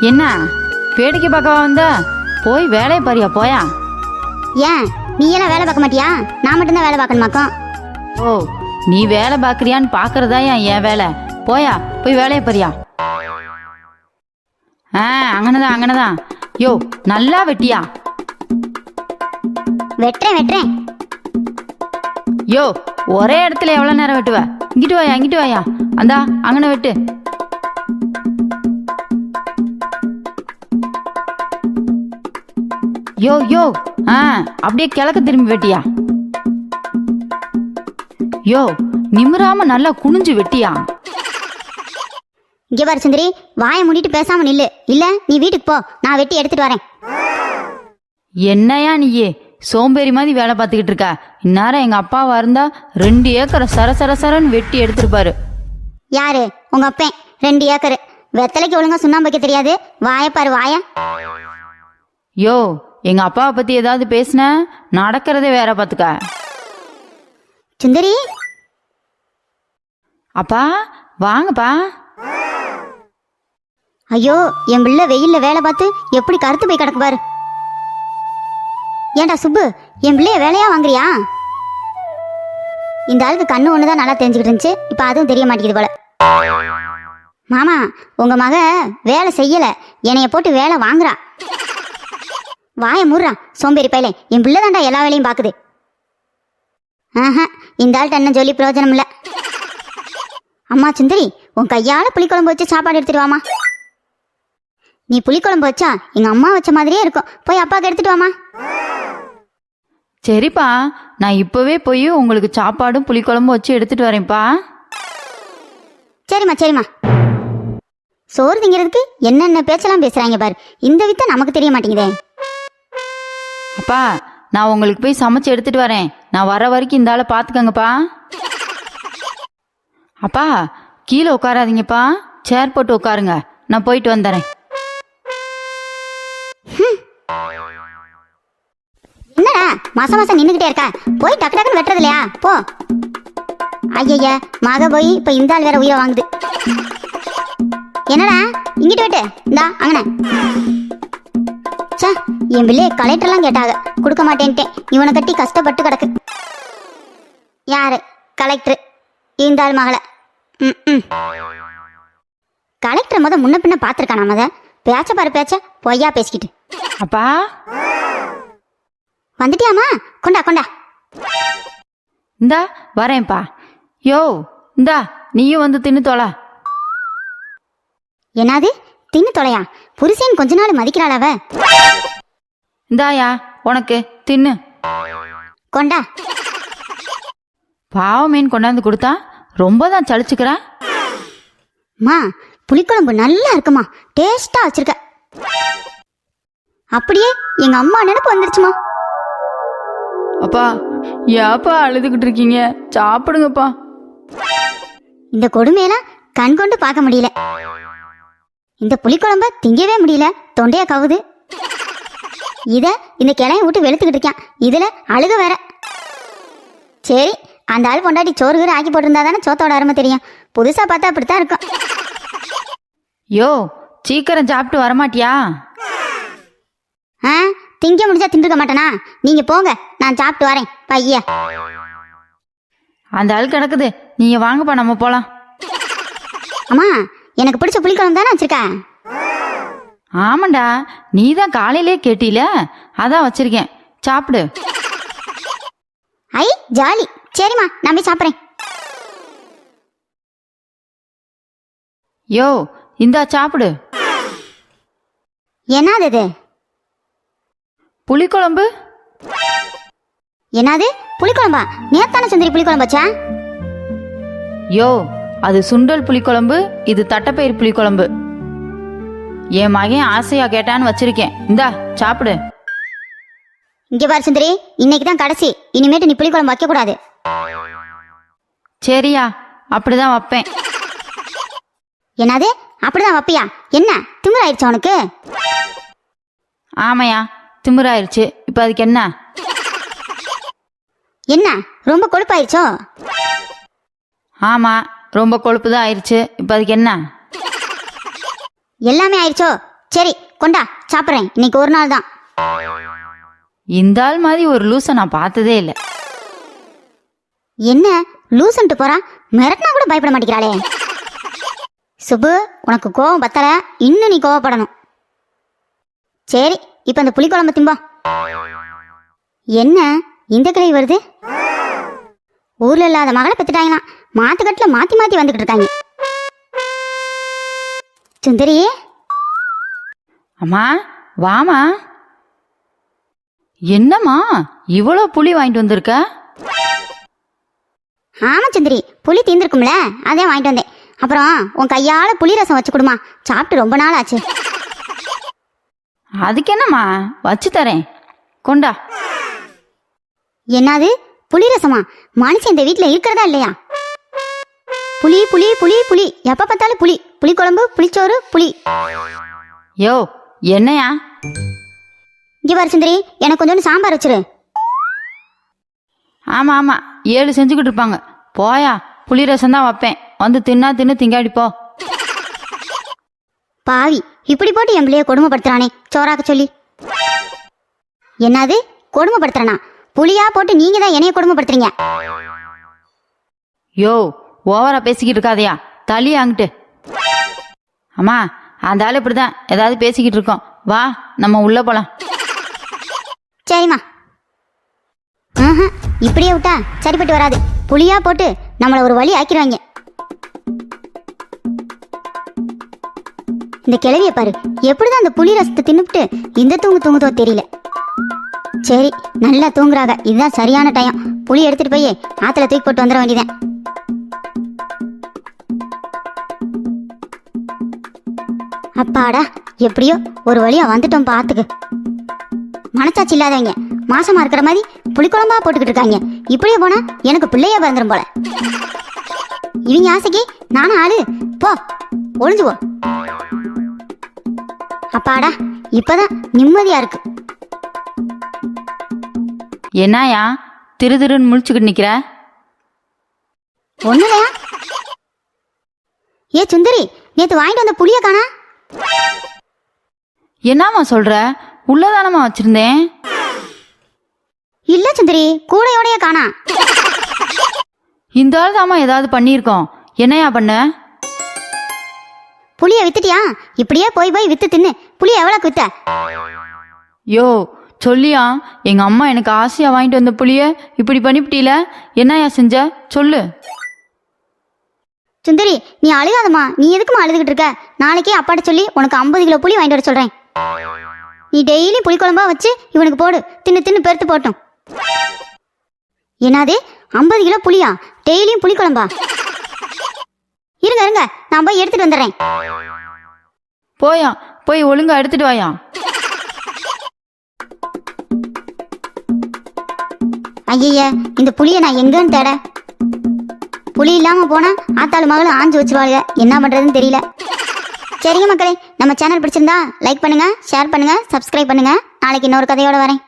என்ன வேடிக்கை பார்க்கவா வந்த? போய் வேலையை பாரியா போயா. ஏன் நீ எல்லாம் வேலை பார்க்க மாட்டியா? நான் மட்டும்தான் வேலை பார்க்கணுமாக்கும். ஓ, நீ வேலை பார்க்குறியான்னு பார்க்கறதா என் வேலை. போயா போய் வேலையை பாரியா. அங்கனதான் அங்கனதான். யோ நல்லா வெட்டியா. வெட்டுறேன். யோ ஒரே இடத்துல எவ்வளோ நேரம் வெட்டுவ? இங்கிட்டு வாயா அந்தா அங்கன வெட்டு. யோ யோ அப்படியே கிழக்க திரும்பி வெட்டியா. யோ நிமிராம நல்லா குனிஞ்சு வெட்டியா. இங்க பாரு சுந்தரி, வாயை மூடிட்டு பேசாம நில்லு. இல்ல நீ வீட்டுக்கு போ, நான் வெட்டி எடுத்துட்டு வரேன். என்னையா நீயே சோம்பேறி மாதிரி வேலை பார்த்துக்கிட்டு இருக்கா? இந்நேரம் எங்க அப்பாவா இருந்தா 2 ஏக்கரை சரசரன்னு வெட்டி எடுத்துருப்பாரு. யாரு? உங்க அப்பன் 2 ஏக்கரு. வெத்தலைக்கு ஒழுங்கா சுண்ணாம்பு வைக்க தெரியாது. வாயப்பாரு வாய. யோ எங்க அப்பாவை பத்தி ஏதாவது பேசுன நடக்கிறதே வேற பாத்துக்க. சுந்தரி அப்பா வாங்கப்பா. ஐயோ என் பிள்ளை வெயில்ல வேலை பார்த்து எப்படி கருத்து போய் கிடக்கு பாரு. ஏண்டா சுப்பு, என் பிள்ளைய வேலையா வாங்குறியா? இந்த ஆளுக்கு கண்ணு ஒண்ணுதான் நல்லா தெரிஞ்சுக்கிட்டு இருந்துச்சு, இப்ப அதுவும் தெரிய மாட்டேங்குது போல. மாமா, உங்க மக வேலை செய்யல, என்னைய போட்டு வேலை வாங்குறா. வாய மூடுறான் சோம்பேறி பையலே. என் பிள்ளை தாண்டா எல்லா வேலையும் பாக்குது. இந்த ஆள்கிட்ட என்ன சொல்லி பிரயோஜனம் இல்ல. அம்மா சுந்தரி, உன் கையால புளிக்குழம்பு வச்சு சாப்பாடு எடுத்துட்டு வாமா. நீ புளிக்குழம்பு வச்சா எங்க அம்மா வச்ச மாதிரியே இருக்கும். போய் அப்பாவுக்கு எடுத்துட்டு வாமா. சரிப்பா, நான் இப்பவே போய் உங்களுக்கு சாப்பாடும் புளிக்குழம்பு வச்சு எடுத்துட்டு வரேன்ப்பா. சரிம்மா. சோறு திங்கிறதுக்கு என்னென்ன பேச்செல்லாம் பேசுறாங்க பாரு. இந்த வித்த நமக்கு தெரிய மாட்டேங்குதே. அப்பா நான் உங்களுக்கு போய் சமைச்சு எடுத்துட்டு வரேன். நான் வர வரைக்கும் இந்த ஆளை பாத்துக்கங்கப்பா. அப்பா கீழே உட்காராதீங்கப்பா, சேர் போட்டு உட்காருங்க, நான் போயிட்டு வந்துடுறேன். என்னடா மாசம் நின்னுகிட்டே இருக்கா? போய் டக்கு டக்குன்னு வெட்டுறது இல்லையா? போ. ஐய மக போய் இப்ப இந்த ஆள் வேற உயிரை வாங்குது. என்னடா இங்கிட்டு வெட்டு. இந்தா அங்கன. என் பிள்ளைய கலெக்டர்லாம் கேட்டாங்க, கொடுக்க மாட்டேன்ட்டேன். இவனை கட்டி கஷ்டப்பட்டு கிடக்கு. யாரு? கலெக்டர். இந்த ஆள் மகளை. கலெக்டர் முன்ன பின்ன பாத்துருக்கானா? பேச்ச பாரு பேச்ச, பொய்யா பேசிக்கிட்டு. அப்பா வந்துட்டியாமா? கொண்டா. இந்தா வரேன்ப்பா. யோ இந்தா நீயும் வந்து தின்னு தொலை. என்னது தின்னு தொலையா? புருஷன் கொஞ்ச நாள் மதிக்கிறாள் அவ. இந்தாயா உனக்கு தின்னு. கொண்டா. பாவ மீன் கொண்டாந்து கொடுத்தா ரொம்ப தான் சளிச்சுக்கிறா. மா புளிக்குழம்பு நல்லா இருக்குமா, டேஸ்டா வச்சிருக்க. அப்படியே எங்க அம்மா நினைப்பு வந்துருச்சுமா. அப்பா ஏப்பா அழுதுகிட்டு இருக்கீங்க? சாப்பிடுங்கப்பா. இந்த கொடுமையெல்லாம் கண் கொண்டு பார்க்க முடியல. இந்த புளிக்குழம்ப திங்கவே முடியல, தொண்டையா கவுது. இந்த கிளைய விட்டு வெளுத்துக்கிட்டு இருக்கான், இதுல அழுக வேற. சரி, அந்த ஆள் பொண்டாட்டி சோறுகிற ஆக்கி போட்டிருந்தா தானே சோத்தோட அருமை தெரியும். புதுசா பார்த்தா அப்படித்தான் இருக்கும். யோ சீக்கிரம் சாப்பிட்டு வரமாட்டியா? திங்க முடிஞ்சா தின்றுக்க மாட்டேனா? நீங்க போங்க, நான் சாப்பிட்டு வரேன். பையா அந்த ஆள் கிடக்குது, நீங்க வாங்கப்பா நம்ம போலாம். அம்மா எனக்கு பிடிச்ச புளிக்குழம்பு தானே வச்சிருக்க? ஆமாண்டா, நீ தான் காலையிலே கேட்டில, அதான் வச்சிருக்கேன், சாப்பிடு. ஐ ஜாலி. சரிம்மா, நான் போய் சாப்பிட்றேன். யோ இந்தா சாப்பிடு. என்னது இது? புளிக்குழம்பு. என்னது புளிக்குழம்பா? நேத்தான சுந்தரி புளிக்குழம்பு வச்சா? யோ அது சுண்டல் புளிக்குழம்பு, இது தட்டைப்பயிர் புளிக்குழம்பு. என் மகன் ஆசையா கேட்டான்னு வச்சிருக்கேன், இந்தா சாப்பிடு. இங்க பாரு சுந்தரி, இன்னைக்கு தான் கடைசி. இனிமேட்டு நீ புளிக்குழம்பு வைக்க கூடாது. சரியா, அப்படிதான் வைப்பேன். என்னது அப்படிதான் வைப்பியா? என்ன திமிராயிருச்சு உனக்கு? ஆமையா, திமிராயிருச்சு. இப்ப அதுக்கு என்ன? என்ன ரொம்ப கொழுப்பாயிருச்சோ? ஆமா, ரொம்ப கொழுப்பு தான் ஆயிருச்சு. இப்ப அதுக்கு என்ன? எல்லாமே ஆயிடுச்சோ? சரி கொண்டா, சாப்பிட்றேன். இன்னைக்கு ஒரு நாள் தான். இந்த ஆள் மாதிரி ஒரு லூசை நான் பார்த்ததே இல்லை. என்ன லூசன்ட்டு போறா? மிரட்டினா கூட பயப்பட மாட்டேங்கிறாளே. சுபு, உனக்கு கோவம் பத்தல, இன்னும் நீ கோவப்படணும். சரி, இப்ப அந்த புளிக்குழம்பு திம்பா. என்ன இந்த கிளை வருது? ஊர்ல இல்லாத மகளை பெத்துட்டாங்களாம். மாத்துக்கட்டுல மாத்தி மாத்தி வந்துகிட்டு இருக்காங்க. சுந்தரி, அம்மா வாமா. என்னம்மா இவ்வளோ புளி வாங்கிட்டு வந்திருக்க? ஆமா சுந்தரி, புளி தீர்ந்துருக்கும்ல, அதே வாங்கிட்டு வந்தேன். அப்புறம் உன் கையால புளி ரசம் வச்சு கொடுமா, சாப்பிட்டு ரொம்ப நாள் ஆச்சு. அதுக்கு என்னம்மா, வச்சு தரேன், கொண்டா. என்னது புளி ரசமா? மனுஷன் இந்த வீட்டுல இருக்கிறதா இல்லையா? புளி புளி புளி புளி, எப்ப பார்த்தாலும் புளி. புளிக்குழம்பு, புளிச்சோறு, புளி. யோ என்னையா? இங்க பாரு சுந்தரி, எனக்கு கொஞ்சோண்டு சாம்பார் வச்சிரு. ஆமாம் ஆமாம், 7 செஞ்சுக்கிட்டு இருப்பாங்க. போயா, புளி ரசம் தான் வைப்பேன், வந்து தின்னா தின்னு திங்காடிப்போ. பாவி, இப்படி போட்டு என் பிள்ளைய கொடுமைப்படுத்துறானே சோறாக்க சொல்லி. என்னது கொடுமைப்படுத்துறனா? புளியா போட்டு நீங்க தான் என்னைய கொடுமைப்படுத்துறீங்க. யோ ஓவரா பேசிக்கிட்டு இருக்காதையா, தள்ளி அங்கிட்டு. அம்மா அந்த ஆள் இப்படி தான் ஏதாவது பேசிக்கிட்டு இருக்கோம், வா நம்ம உள்ள போலாம். சரிம்மா. இப்படியே விட்டா சரிப்பட்டு வராது. புளியா போட்டு நம்மளை ஒரு வழி ஆக்கிடுவாங்க. இந்த கிழவிய பாரு, எப்படிதான் அந்த புளி ரசத்தை தின்னுபிட்டு இந்த தூங்குதோ தெரியல. சரி, நல்லா தூங்குறாங்க, இதுதான் சரியான டைம். புளி எடுத்துட்டு போய் ஆத்துல தூக்கி போட்டு வந்துட வேண்டியதான். அப்பாடா, எப்படியோ ஒரு வழியா வந்துட்டோம். பாத்துக்கு மனச்சாட்சி இல்லாதவங்க மாசமா இருக்கிற மாதிரி புளிக்குழம்பா போட்டுக்கிட்டு இருக்காங்க. இப்படியே போனா எனக்கு பிள்ளையா பிறந்துரும் போல. இவங்க ஆசைக்கு நானும் ஆளு. போ, ஒளிஞ்சு போ. அப்பாடா, இப்பதான் நிம்மதியா இருக்கு. என்னயா திரு திருன்னு முழிச்சுக்கிட்டு நிக்கிற? ஒண்ணுலையா? ஏ சுந்தரி, நேத்து வாங்கிட்டு வந்த புளிய காணா? என்னம்மா சொல்ற? உள்ளதானம்மா வச்சிருந்தேன். இல்ல சுந்தரி, கூடையோடைய காணா. இந்த ஆள் தாம்மா ஏதாவது பண்ணியிருக்கோம். என்னையா பண்ண? புளிய வித்துட்டியா? இப்படியே போய் போய் வித்து தின்னு. புளிய எவ்வளவுக்கு வித்த? யோ சொல்லியா, எங்க அம்மா எனக்கு ஆசையா வாங்கிட்டு வந்த புளிய இப்படி பண்ணிவிட்டீல, என்னையா செஞ்ச சொல்லு. சுந்தரி, நீ அழுகாதம்மா. நீ எதுக்குமா அழுதுகிட்டு இருக்க? நாளைக்கே அப்பாட்ட சொல்லி உனக்கு 50 கிலோ புளி வாங்கிட்டு வர சொல்றேன். நீ டெய்லி புளிக்குழம்பா வச்சு இவனுக்கு போடு, தின்னு தின்னு பெருத்து போட்டும். என்னது 50 கிலோ புளியா? டெய்லியும் புளிக்குழம்பா? இருங்க இருங்க, நான் போய் எடுத்துட்டு வந்துடுறேன். போயா, போய் ஒழுங்கா எடுத்துட்டு வாயா. ஐய, இந்த புளியை நான் எங்கன்னு தேட? புளி இல்லாம போனா ஆத்தாளு மகளும் ஆஞ்சு வச்சுருவாளுங்க. என்ன பண்றதுன்னு தெரியல. சரிங்க மக்களே, நம்ம சேனல் பிடிச்சிருந்தா லைக் பண்ணுங்க, ஷேர் பண்ணுங்க, சப்ஸ்கிரைப் பண்ணுங்க. நாளைக்கு இன்னொரு கதையோட வரேன்.